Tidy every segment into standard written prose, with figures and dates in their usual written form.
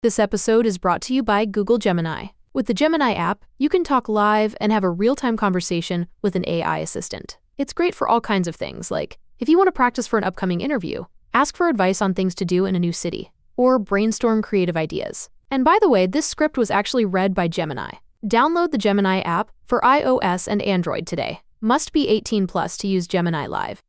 This episode is brought to you by Google Gemini. With the Gemini app, you can talk live and have a real-time conversation with an AI assistant. It's great for all kinds of things, like if you want to practice for an upcoming interview, ask for advice on things to do in a new city, or brainstorm creative ideas. And by the way, this script was actually read by Gemini. Download the Gemini app for iOS and Android today. Must be 18 plus to use Gemini Live.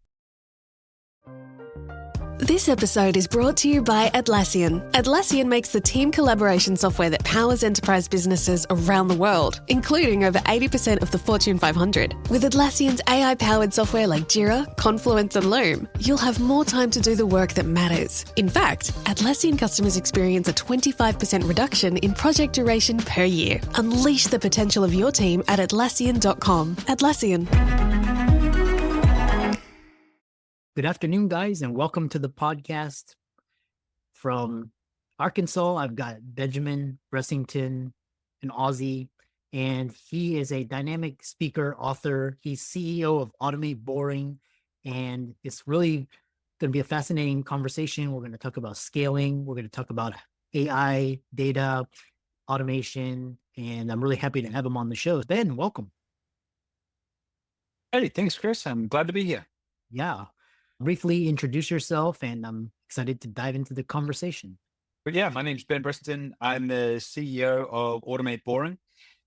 This episode is brought to you by Atlassian. Atlassian makes the team collaboration software that powers enterprise businesses around the world, including over 80% of the Fortune 500. With Atlassian's AI-powered software like Jira, Confluence, and Loom, you'll have more time to do the work that matters. In fact, Atlassian customers experience a 25% reduction in project duration per year. Unleash the potential of your team at Atlassian.com. Atlassian. Good afternoon, guys, and welcome to the podcast. From Arkansas, I've got Benjamin Bressington, an Aussie, and he is a dynamic speaker, author. He's CEO of Automate Boring, and it's really going to be a fascinating conversation. We're going to talk about scaling. We're going to talk about AI, data, automation, and I'm really happy to have him on the show. Ben, welcome. Hey, thanks, Chris. I'm glad to be here. Yeah. Briefly introduce yourself, and I'm excited to dive into the conversation. But yeah, my name's Ben Bressington. I'm the CEO of Automate Boring.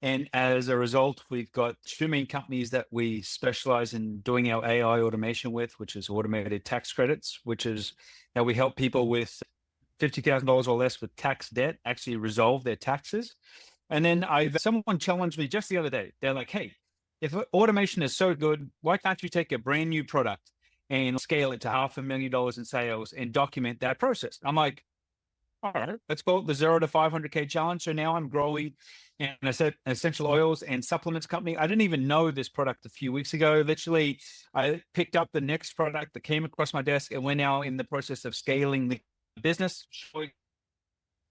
And as a result, we've got two main companies that we specialize in doing our AI automation with, which is automated tax credits, which is how we help people with $50,000 or less with tax debt actually resolve their taxes. And then someone challenged me just the other day. They're like, hey, if automation is so good, why can't you take a brand new product and scale it to $500,000 in sales and document that process? I'm like, all right, let's call it the 0 to 500K challenge. So now I'm growing an essential oils and supplements company. I didn't even know this product a few weeks ago. Literally, I picked up the next product that came across my desk, and we're now in the process of scaling the business,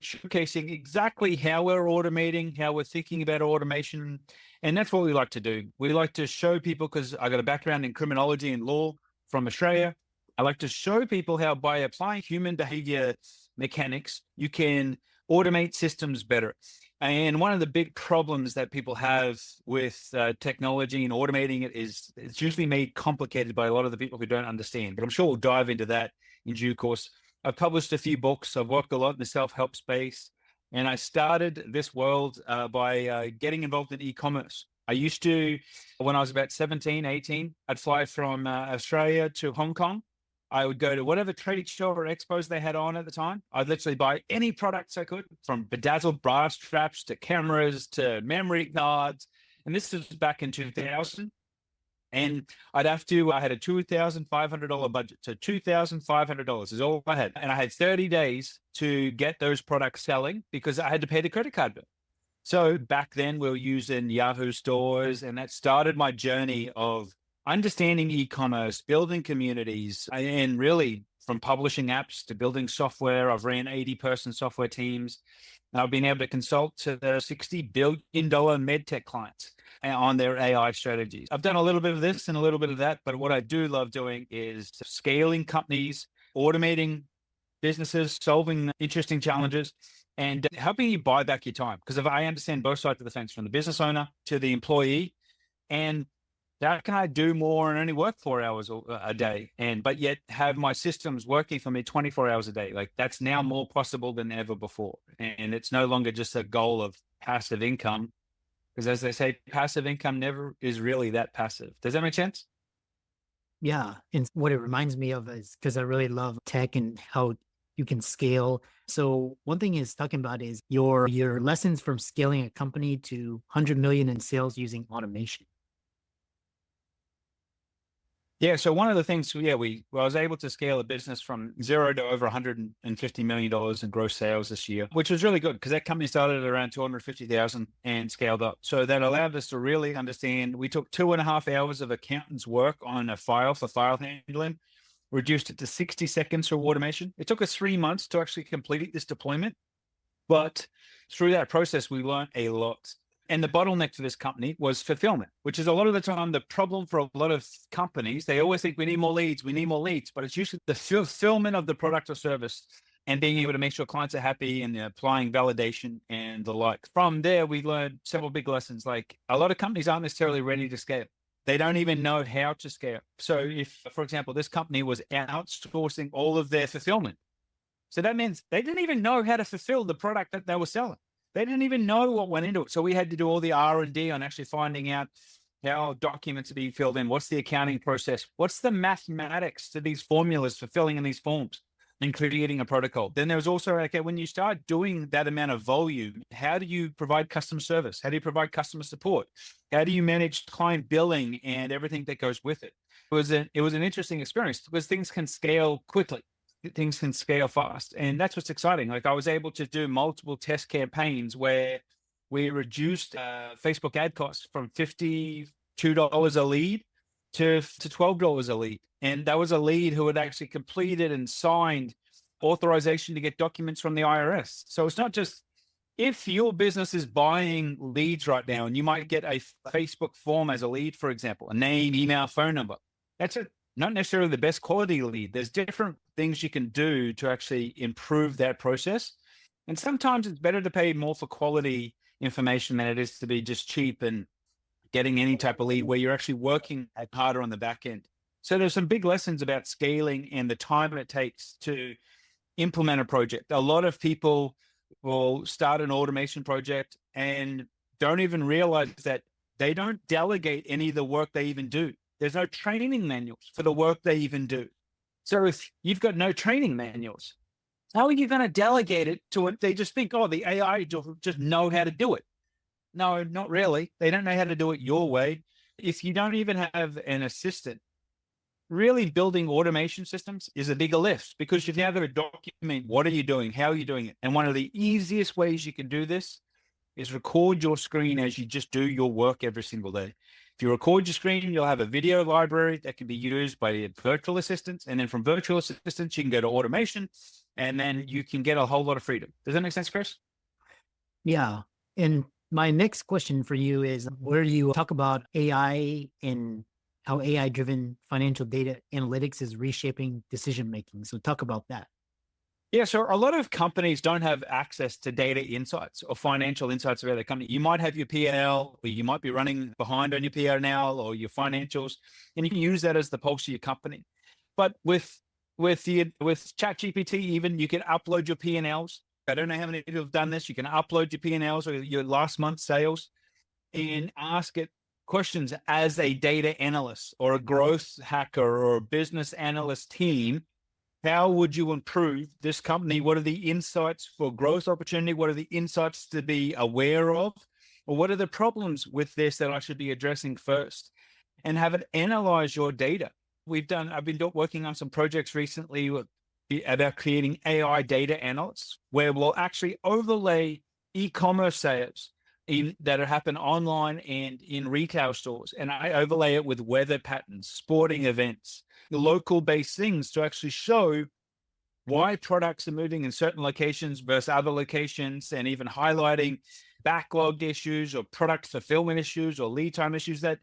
showcasing exactly how we're automating, how we're thinking about automation. And that's what we like to do. We like to show people, because I got a background in criminology and law from Australia. I like to show people how by applying human behavior mechanics, you can automate systems better. And one of the big problems that people have with technology and automating it is it's usually made complicated by a lot of the people who don't understand. But I'm sure we'll dive into that in due course. I've published a few books. I've worked a lot in the self-help space. And I started this world by getting involved in e-commerce. I used to, when I was about 17, 18, I'd fly from Australia to Hong Kong. I would go to whatever trade show or expos they had on at the time. I'd literally buy any products I could, from bedazzled bra straps to cameras to memory cards. And this was back in 2000. And I had a $2,500 budget. So $2,500 is all I had. And I had 30 days to get those products selling because I had to pay the credit card bill. So back then we were using Yahoo stores, and that started my journey of understanding e-commerce, building communities, and really from publishing apps to building software. I've ran 80-person software teams. And I've been able to consult to the $60 billion medtech clients on their AI strategies. I've done a little bit of this and a little bit of that, but what I do love doing is scaling companies, automating businesses, solving interesting challenges, and helping you buy back your time. Because if I understand both sides of the fence, from the business owner to the employee, and how can I do more and only work 4 hours a day, but yet have my systems working for me 24 hours a day? Like, that's now more possible than ever before. And it's no longer just a goal of passive income, because as they say, passive income never is really that passive. Does that make sense? Yeah. And what it reminds me of is, because I really love tech and how you can scale. So one thing is talking about is your lessons from scaling a company to 100 million in sales using automation. Yeah. So one of the things, I was able to scale a business from 0 to over $150 million in gross sales this year, which was really good because that company started at around 250,000 and scaled up. So that allowed us to really understand. We took 2.5 hours of accountant's work on a file for file handling, reduced it to 60 seconds for automation. It took us 3 months to actually complete this deployment, but through that process, we learned a lot. And the bottleneck for this company was fulfillment, which is a lot of the time the problem for a lot of companies. They always think we need more leads, but it's usually the fulfillment of the product or service and being able to make sure clients are happy and applying validation and the like. From there, we learned several big lessons. Like a lot of companies aren't necessarily ready to scale. They don't even know how to scale. So if, for example, this company was outsourcing all of their fulfillment, so that means they didn't even know how to fulfill the product that they were selling. They didn't even know what went into it. So we had to do all the R&D on actually finding out how documents are being filled in. What's the accounting process? What's the mathematics to these formulas for filling in these forms and creating a protocol? Then there was also, okay, when you start doing that amount of volume, how do you provide customer service? How do you provide customer support? How do you manage client billing and everything that goes with it? It was an interesting experience because things can scale quickly. Things can scale fast. And that's what's exciting. Like I was able to do multiple test campaigns where we reduced Facebook ad costs from $52 a lead to $12 a lead. And that was a lead who had actually completed and signed authorization to get documents from the IRS. So it's not just if your business is buying leads right now, and you might get a Facebook form as a lead, for example, a name, email, phone number. That's not necessarily the best quality lead. There's different things you can do to actually improve that process. And sometimes it's better to pay more for quality information than it is to be just cheap and getting any type of lead where you're actually working harder on the back end. So there's some big lessons about scaling and the time it takes to implement a project. A lot of people will start an automation project and don't even realize that they don't delegate any of the work they even do. There's no training manuals for the work they even do. So if you've got no training manuals, how are you going to delegate it to it? They just think, oh, the AI just know how to do it. No, not really. They don't know how to do it your way. If you don't even have an assistant, really building automation systems is a bigger lift because you've now got to document what are you doing, how are you doing it. And one of the easiest ways you can do this is record your screen as you just do your work every single day. If you record your screen, you'll have a video library that can be used by virtual assistants. And then from virtual assistants, you can go to automation and then you can get a whole lot of freedom. Does that make sense, Chris? Yeah. And my next question for you is where you talk about AI and how AI-driven financial data analytics is reshaping decision-making. So talk about that. Yeah, so a lot of companies don't have access to data insights or financial insights about their company. You might have your P&L, or you might be running behind on your P&L or your financials, and you can use that as the pulse of your company. But with ChatGPT, even you can upload your P&Ls. I don't know how many people have done this. You can upload your P&Ls or your last month's sales and ask it questions as a data analyst or a growth hacker or a business analyst team. How would you improve this company? What are the insights for growth opportunity? What are the insights to be aware of? Or what are the problems with this that I should be addressing first? And have it analyze your data. I've been working on some projects recently about creating AI data analysts where we'll actually overlay e-commerce sales that happen online and in retail stores. And I overlay it with weather patterns, sporting events, local-based things to actually show why products are moving in certain locations versus other locations, and even highlighting backlogged issues or product fulfillment issues or lead time issues that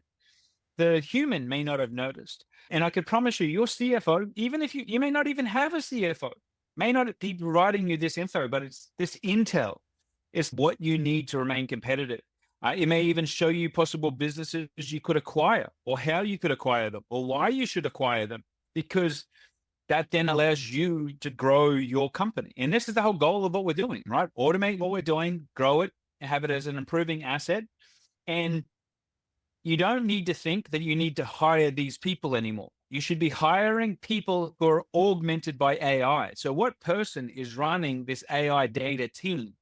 the human may not have noticed. And I could promise you, your CFO, even if you may not even have a CFO, may not be providing you this info, but it's this intel is what you need to remain competitive. It may even show you possible businesses you could acquire or how you could acquire them or why you should acquire them, because that then allows you to grow your company. And this is the whole goal of what we're doing, right? Automate what we're doing, grow it, and have it as an improving asset. And you don't need to think that you need to hire these people anymore. You should be hiring people who are augmented by AI. So what person is running this AI data team?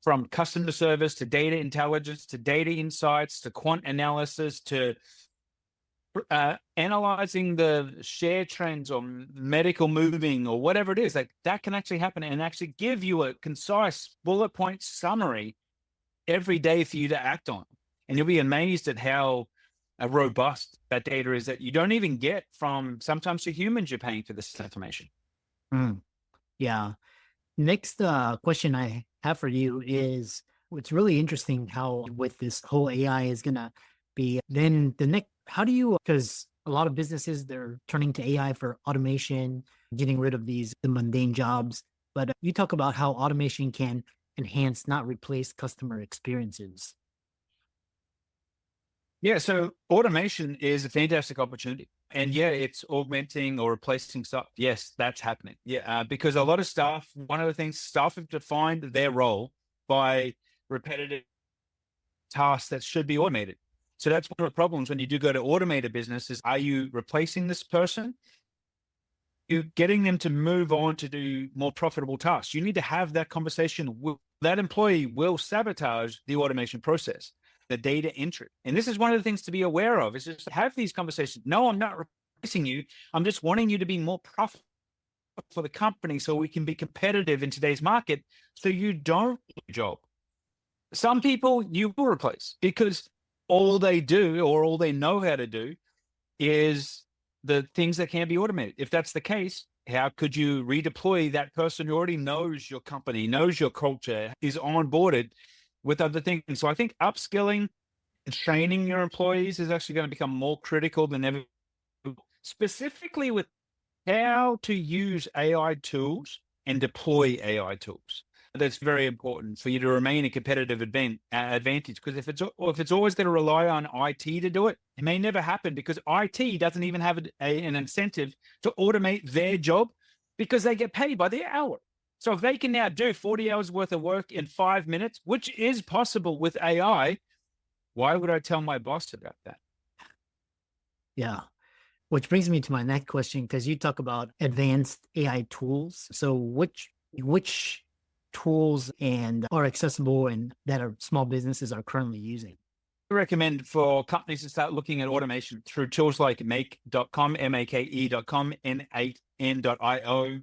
From customer service to data intelligence to data insights to quant analysis to analyzing the share trends or medical moving or whatever it is, like that can actually happen and actually give you a concise bullet point summary every day for you to act on. And you'll be amazed at how robust that data is that you don't even get from sometimes the humans you're paying for this information. Yeah. Next question I have for you is, it's really interesting how with this whole AI is going to be, then the next, how do you, because a lot of businesses, they're turning to AI for automation, getting rid of the mundane jobs. but you talk about how automation can enhance, not replace customer experiences. Yeah, so automation is a fantastic opportunity. And yeah, it's augmenting or replacing stuff. Yes, that's happening. Yeah, because a lot of staff, one of the things, staff have defined their role by repetitive tasks that should be automated. So that's one of the problems when you do go to automate a business is, are you replacing this person? You're getting them to move on to do more profitable tasks. You need to have that conversation. That employee will sabotage the automation process, the data entry. And this is one of the things to be aware of, is just have these conversations. No, I'm not replacing you. I'm just wanting you to be more profitable for the company so we can be competitive in today's market so you don't lose your job. Some people you will replace because all they do or all they know how to do is the things that can be automated. If that's the case, how could you redeploy that person who already knows your company, knows your culture, is onboarded with other things? So I think upskilling and training your employees is actually going to become more critical than ever, specifically with how to use AI tools and deploy AI tools. That's very important for you to remain a competitive advantage. Because if it's always going to rely on IT to do it, it may never happen because IT doesn't even have an incentive to automate their job because they get paid by the hour. So if they can now do 40 hours worth of work in 5 minutes, which is possible with AI, why would I tell my boss about that? Yeah. Which brings me to my next question, because you talk about advanced AI tools. So which tools and are accessible and that our small businesses are currently using? I recommend for companies to start looking at automation through tools like make.com, make.com, n8n.io,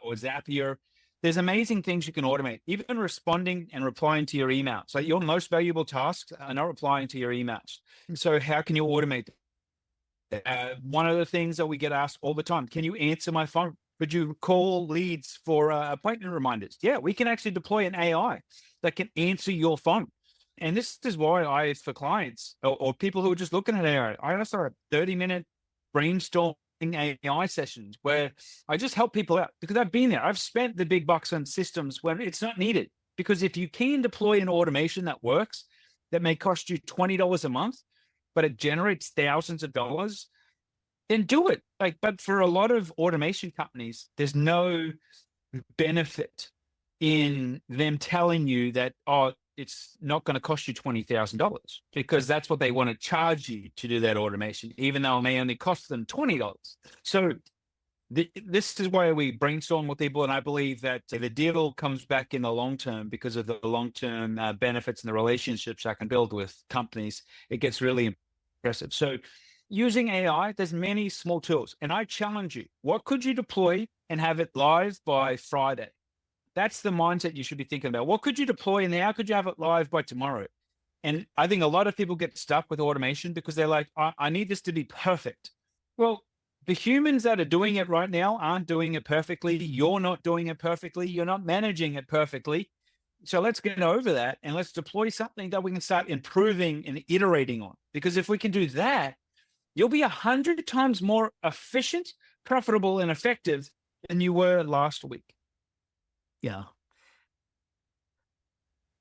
or Zapier. There's amazing things you can automate, even responding and replying to your emails. So your most valuable tasks are not replying to your emails. So how can you automate that? One of the things that we get asked all the time, can you answer my phone? Could you call leads for appointment reminders? Yeah, we can actually deploy an AI that can answer your phone. And this is why for clients or people who are just looking at AI, I also have 30-minute brainstorming AI sessions where I just help people out because I've been there. I've spent the big bucks on systems where it's not needed. Because if you can deploy an automation that works, that may cost you $20 a month, but it generates thousands of dollars, then do it. But for a lot of automation companies, there's no benefit in them telling you that, oh, it's not going to cost you $20,000 because that's what they want to charge you to do that automation, even though it may only cost them $20. So this is why we brainstorm with people. And I believe that the deal comes back in the long term because of the long-term benefits and the relationships I can build with companies. It gets really impressive. So using AI, there's many small tools. And I challenge you, what could you deploy and have it live by Friday? That's the mindset you should be thinking about. What could you deploy and how could you have it live by tomorrow? And I think a lot of people get stuck with automation because they're like, I need this to be perfect. Well, the humans that are doing it right now aren't doing it perfectly. You're not doing it perfectly. You're not managing it perfectly. So let's get over that and let's deploy something that we can start improving and iterating on. Because if we can do that, you'll be 100 times more efficient, profitable, and effective than you were last week. Yeah.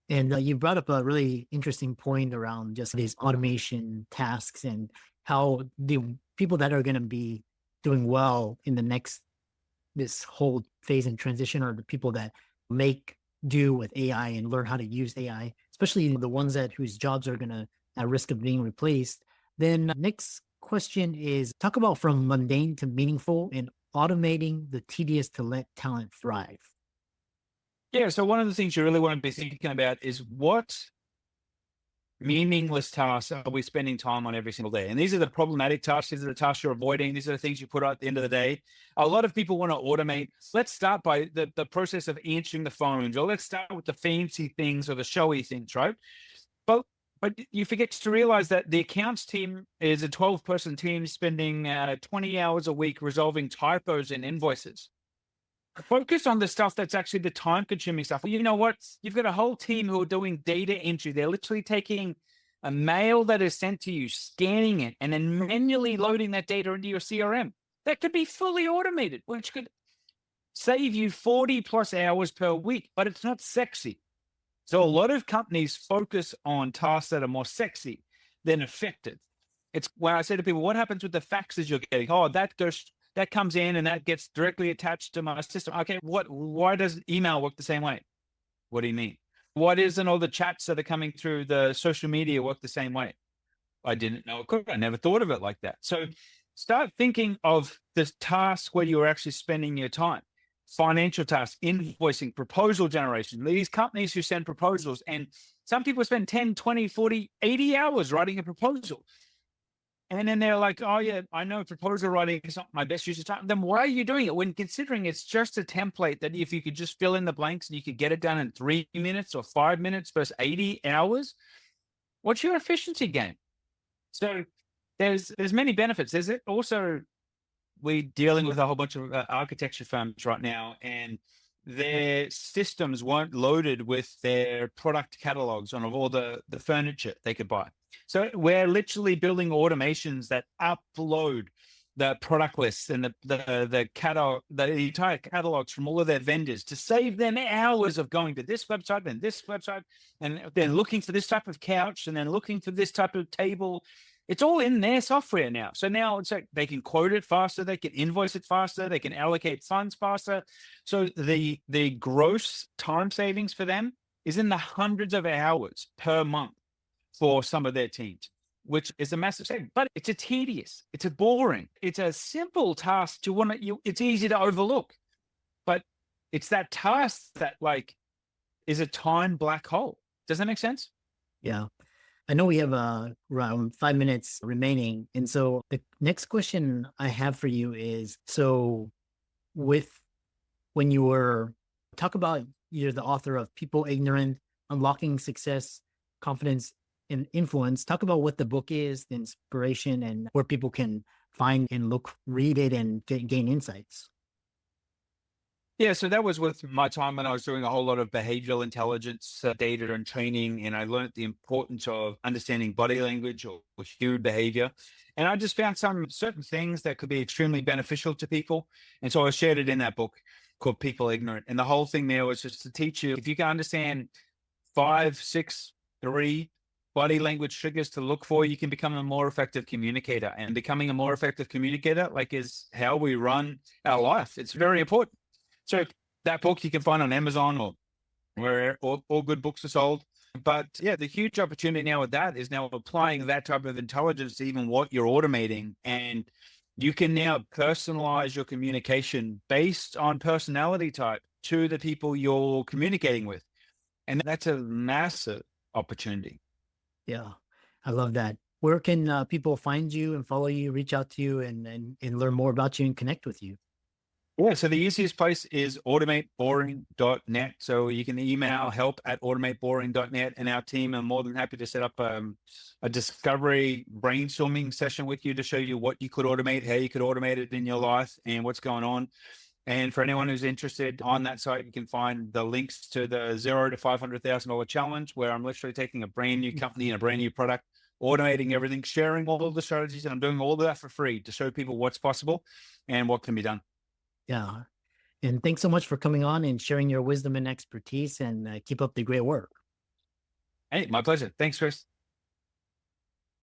And you brought up a really interesting point around just these automation tasks and how the people that are going to be doing well in this whole phase and transition are the people that make do with AI and learn how to use AI, especially the ones whose jobs are going to at risk of being replaced. Then next question is talk about from mundane to meaningful and automating the tedious to let talent thrive. Yeah. So one of the things you really want to be thinking about is what meaningless tasks are we spending time on every single day? And these are the problematic tasks. These are the tasks you're avoiding. These are the things you put out at the end of the day. A lot of people want to automate. Let's start by the process of answering the phones, or let's start with the fancy things or the showy things, right? But you forget to realize that the accounts team is a 12-person team spending 20 hours a week resolving typos in invoices. Focus on the stuff that's actually the time-consuming stuff. Well, you know what? You've got a whole team who are doing data entry. They're literally taking a mail that is sent to you, scanning it, and then manually loading that data into your CRM. That could be fully automated, which could save you 40 plus hours per week, but it's not sexy. So a lot of companies focus on tasks that are more sexy than effective. It's when I say to people, what happens with the faxes you're getting? Oh, that comes in and that gets directly attached to my system. Okay, why does email work the same way? What do you mean? Why doesn't all the chats that are coming through the social media work the same way? I didn't know it could. I never thought of it like that. So start thinking of this task where you're actually spending your time. Financial tasks, invoicing, proposal generation. These companies who send proposals, and some people spend 10, 20, 40, 80 hours writing a proposal. And then they're like, oh yeah, I know proposal writing is not my best use of time. Then why are you doing it when considering it's just a template that if you could just fill in the blanks and you could get it done in 3 minutes or 5 minutes versus 80 hours? What's your efficiency gain? So there's many benefits. There's also, we're dealing with a whole bunch of architecture firms right now, and their systems weren't loaded with their product catalogs on all the furniture they could buy. So we're literally building automations that upload the product lists and the catalog, the entire catalogs from all of their vendors to save them hours of going to this website and then looking for this type of couch and then looking for this type of table. It's all in their software now. So now it's like they can quote it faster, they can invoice it faster, they can allocate funds faster. So the gross time savings for them is in the hundreds of hours per month for some of their teams, which is a massive saving. But it's a tedious, it's a boring, it's a simple task to want to, it's easy to overlook. But it's that task that like is a time black hole. Does that make sense? Yeah. I know we have around 5 minutes remaining. And so the next question I have for you is, so when you were, talk about, you're the author of People Ignorant, Unlocking Success, Confidence, and Influence. Talk about what the book is, the inspiration, and where people can find and read it and gain insights. Yeah, so that was with my time when I was doing a whole lot of behavioral intelligence data and training, and I learned the importance of understanding body language or human behavior. And I just found some certain things that could be extremely beneficial to people. And so I shared it in that book called People Ignorant. And the whole thing there was just to teach you, if you can understand 5, 6, 3 body language triggers to look for, you can become a more effective communicator. And becoming a more effective communicator, like, is how we run our life. It's very important. So that book you can find on Amazon or where all good books are sold. But yeah, the huge opportunity now with that is now applying that type of intelligence to even what you're automating. And you can now personalize your communication based on personality type to the people you're communicating with. And that's a massive opportunity. Yeah, I love that. Where can people find you and follow you, reach out to you and learn more about you and connect with you? Yeah, so the easiest place is automateboring.net. So you can email help@automateboring.net, and our team are more than happy to set up a discovery brainstorming session with you to show you what you could automate, how you could automate it in your life, and what's going on. And for anyone who's interested, on that site, you can find the links to the $0 to $500,000 challenge, where I'm literally taking a brand new company and a brand new product, automating everything, sharing all of the strategies, and I'm doing all of that for free to show people what's possible and what can be done. Yeah. And thanks so much for coming on and sharing your wisdom and expertise, and keep up the great work. Hey, my pleasure. Thanks, Chris.